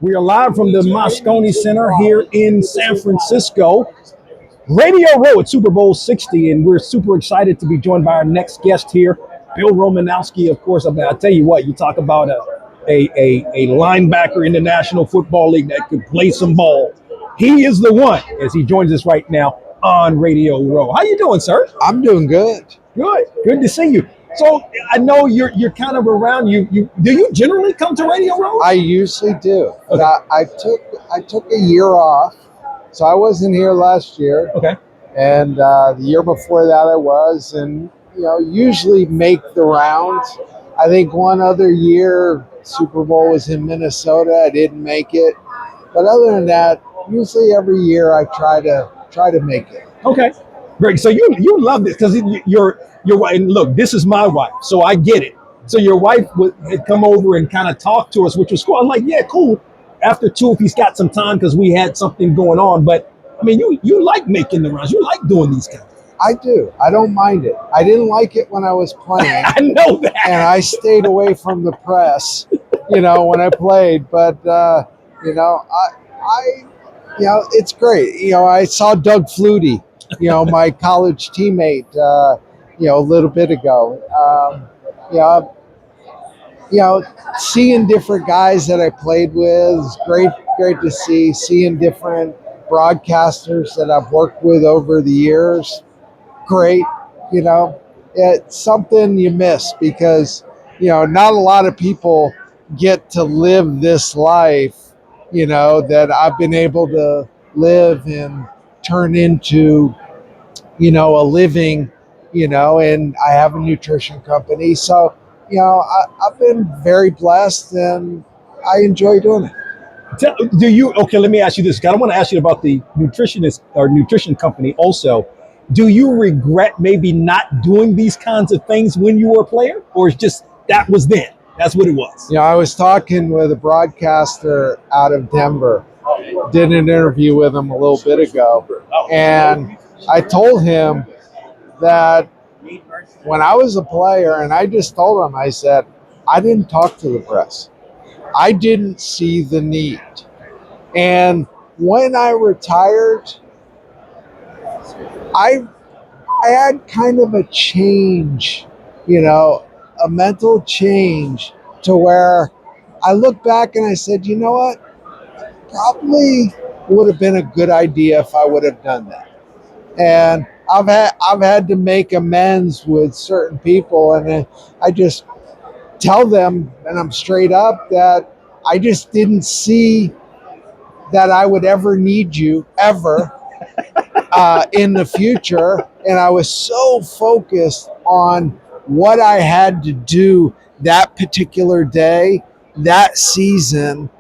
We are live from the Moscone Center here in San Francisco. Radio Row at Super Bowl 60, and we're super excited to be joined by our next guest here, Bill Romanowski. Of course, I'll tell you what, you talk about a linebacker in the National Football League that could play some ball. He is the one, as he joins us right now on Radio Row. How you doing, sir? I'm doing good. Good to see you. So I know you're kind of around. You do you generally come to Radio Row? I usually do. Okay. I took a year off, so I wasn't here last year. Okay. And the year before that I was, and usually make the rounds. I think one other year Super Bowl was in Minnesota. I didn't make it, but other than that, usually every year I try to make it. Okay, great. So you love this because your wife. And look, this is my wife, so I get it. So your wife had come over and kind of talked to us, which was cool. I'm like, yeah, cool. After two, if he's got some time, because we had something going on. But I mean, you like making the runs. You like doing these kind of things. I do. I don't mind it. I didn't like it when I was playing. I know that. And I stayed away from the press, when I played. But it's great. I saw Doug Flutie, my college teammate, a little bit ago. Seeing different guys that I played with is great to see. Seeing different broadcasters that I've worked with over the years, great. It's something you miss because, not a lot of people get to live this life, that I've been able to live and turn into, a living, and I have a nutrition company. So, I've been very blessed and I enjoy doing it. Okay, let me ask you this. I want to ask you about the nutritionist or nutrition company also. Do you regret maybe not doing these kinds of things when you were a player, or it's just that was then? That's what it was. I was talking with a broadcaster out of Denver, did an interview with him a little bit ago, and I told him that when I was a player, and I just told him, I said, I didn't talk to the press. I didn't see the need. And when I retired, I had kind of a change, a mental change to where I look back and I said, you know what? Probably would have been a good idea if I would have done that. And I've had to make amends with certain people, and I just tell them, and I'm straight up, that I just didn't see that I would ever need you ever in the future. And I was so focused on what I had to do that particular day, that season,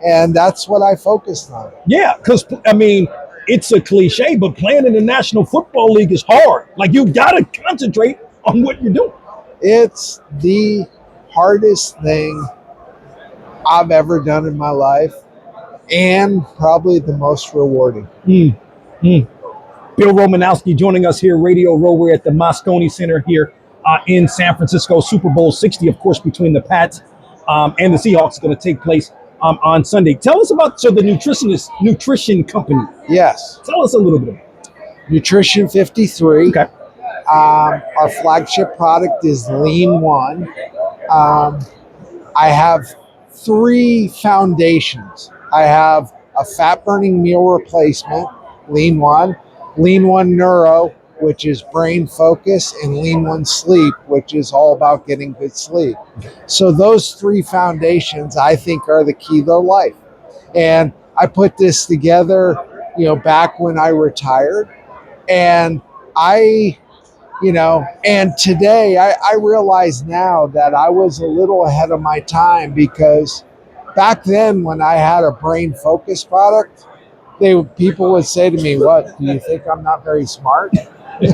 and that's what I focused on. Yeah, because I mean, it's a cliche, but playing in the National Football League is hard. Like, you got to concentrate on what you're doing. It's the hardest thing I've ever done in my life, and probably the most rewarding. Bill Romanowski joining us here, Radio Row. We're at the Moscone Center here in San Francisco. Super Bowl 60, of course, between the Pats and the Seahawks is going to take place on Sunday. Tell us about the nutrition company. Yes. Tell us a little bit about it. Nutrition 53. Okay. Our flagship product is Lean One. I have 3 foundations. I have a fat-burning meal replacement, Lean One Neuro, which is brain focus, and Lean One Sleep, which is all about getting good sleep. So those 3 foundations, I think, are the key to life. And I put this together, back when I retired, and and today I realize now that I was a little ahead of my time, because back then when I had a brain focus product, people would say to me, what, do you think I'm not very smart? And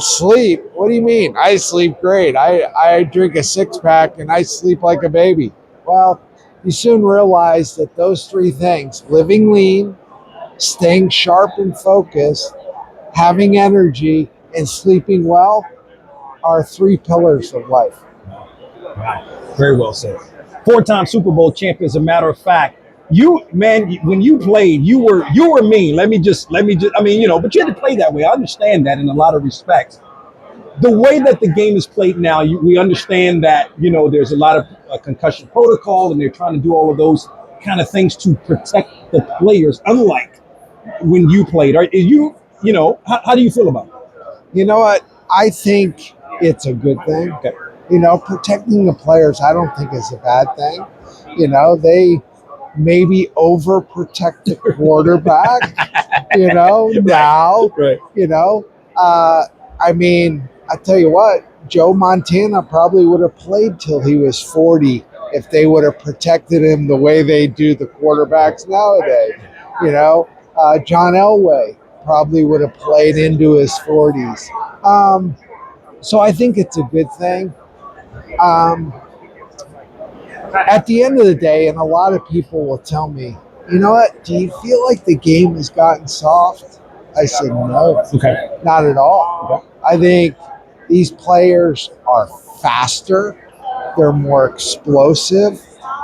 sleep, what do you mean? I sleep great. I drink a 6-pack and I sleep like a baby. Well, you soon realize that those 3 things, living lean, staying sharp and focused, having energy, and sleeping well, are 3 pillars of life. Wow. Very well said. Four-time Super Bowl champ. As a matter of fact, you man, when you played, you were mean. I mean, but you had to play that way. I understand that in a lot of respects. The way that the game is played now, we understand that there's a lot of concussion protocol, and they're trying to do all of those kind of things to protect the players. Unlike when you played, how do you feel about it? You know what? I think it's a good thing. Okay. Protecting the players, I don't think is a bad thing. They maybe overprotect the quarterback, now, Right. I mean, I tell you what, Joe Montana probably would have played till he was 40 if they would have protected him the way they do the quarterbacks nowadays. John Elway probably would have played into his 40s. So I think it's a good thing. Um, at the end of the day, and a lot of people will tell me, you know what, do you feel like the game has gotten soft? I said, no, Okay. not at all. I think these players are faster. They're more explosive.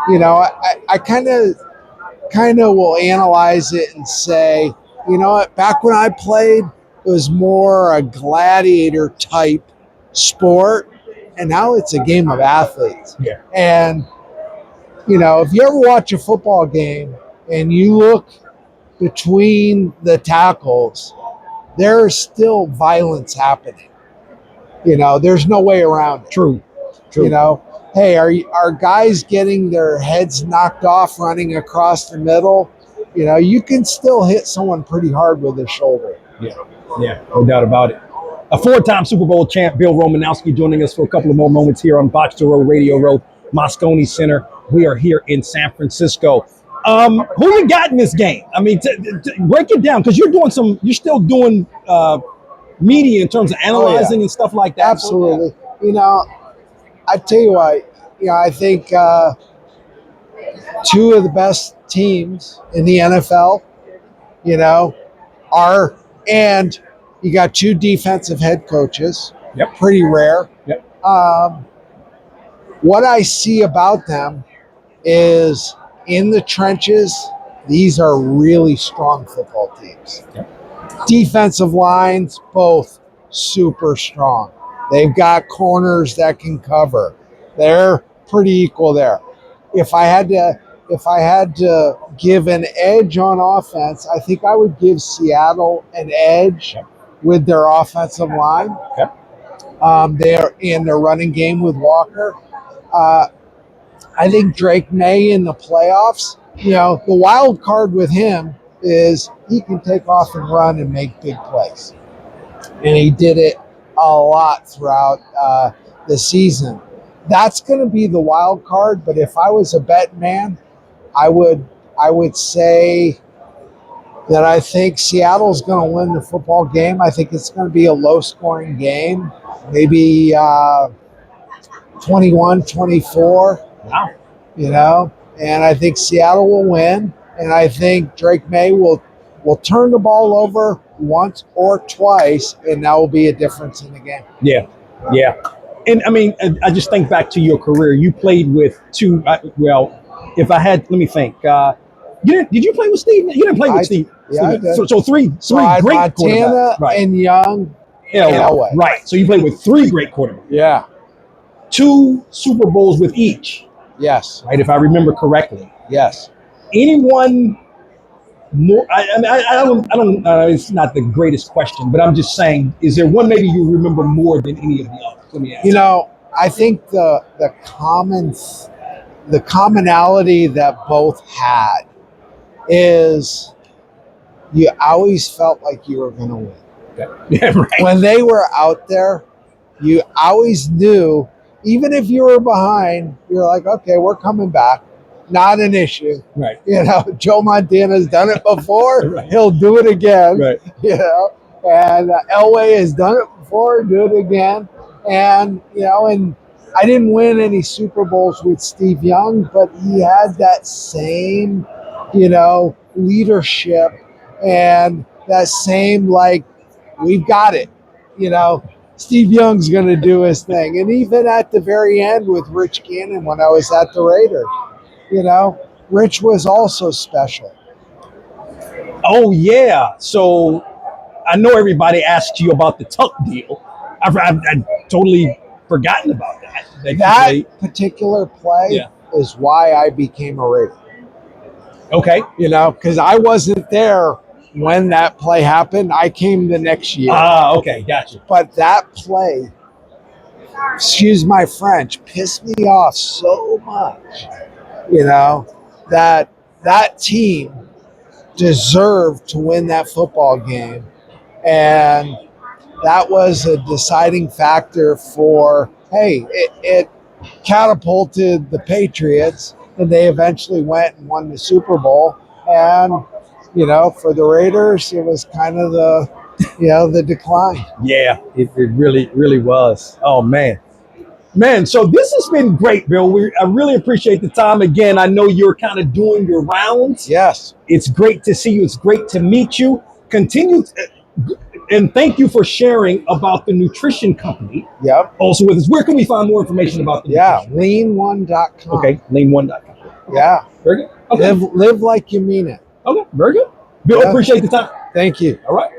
I kind of will analyze it and say, you know what, back when I played, it was more a gladiator type sport, and now it's a game of athletes. Yeah. And if you ever watch a football game and you look between the tackles, there's still violence happening. There's no way around it. True. Hey, are guys getting their heads knocked off running across the middle? You can still hit someone pretty hard with their shoulder. Yeah, no doubt about it. A four-time Super Bowl champ, Bill Romanowski, joining us for a couple of more moments here on BOXTOROW Radio Row, Moscone Center. We are here in San Francisco. Who you got in this game? I mean, break it down, because you're still doing media in terms of analyzing and stuff like that. Absolutely. I tell you what, I think two of the best teams in the NFL, are, and you got two defensive head coaches. Yep. Pretty rare. Yep. What I see about them is in the trenches, these are really strong football teams. Yep. Defensive lines, both super strong. They've got corners that can cover. They're pretty equal there. If I had to give an edge on offense, I think I would give Seattle an edge with their offensive line. They're in their running game with Walker. I think Drake May in the playoffs, the wild card with him is he can take off and run and make big plays. And he did it a lot throughout the season. That's going to be the wild card. But if I was a bet man, I would say that I think Seattle's going to win the football game. I think it's going to be a low-scoring game, maybe 21-24. Wow. And I think Seattle will win. And I think Drake May will turn the ball over once or twice, and that will be a difference in the game. Yeah. And I mean, I just think back to your career. You played with two. Let me think. Did you play with Steve? You didn't play with Steve. Yeah, I did. So three great Montana quarterbacks. Right. and Young and Elway. Right. So you played with three great quarterbacks. Yeah. 2 Super Bowls with each. Yes. Right, if I remember correctly. Yes. Anyone more? I don't. It's not the greatest question, but I'm just saying: is there one maybe you remember more than any of the others? Let me ask. I think the commonality that both had is you always felt like you were going to win. Okay. Yeah, right. When they were out there, you always knew, even if you were behind, you're like, okay, we're coming back. Not an issue. Right. Joe Montana's done it before. Right. He'll do it again. Right. And Elway has done it before, do it again. And, and I didn't win any Super Bowls with Steve Young, but he had that same, leadership and that same, we've got it. Steve Young's going to do his thing. And even at the very end with Rich Gannon when I was at the Raiders, Rich was also special. Oh yeah. So I know everybody asked you about the Tuck deal. I've totally forgotten about that. That particular play Yeah. is why I became a Raider. Okay. Because I wasn't there when that play happened. I came the next year. Okay, gotcha. But that play, excuse my French, pissed me off so much, that team deserved to win that football game. And that was a deciding factor for, hey, it catapulted the Patriots, and they eventually went and won the Super Bowl. And, for the Raiders, it was kind of the decline. Yeah, it really, really was. Oh man. Man, so this has been great, Bill. I really appreciate the time. Again, I know you're kind of doing your rounds. Yes. It's great to see you. It's great to meet you. Continue, and thank you for sharing about the nutrition company. Yep. Also with us. Where can we find more information about the nutrition? lean1.com. Okay, lean1.com. Yeah. Very good. Okay. Live like you mean it. Okay, very good. Bill, appreciate the time. Thank you. All right.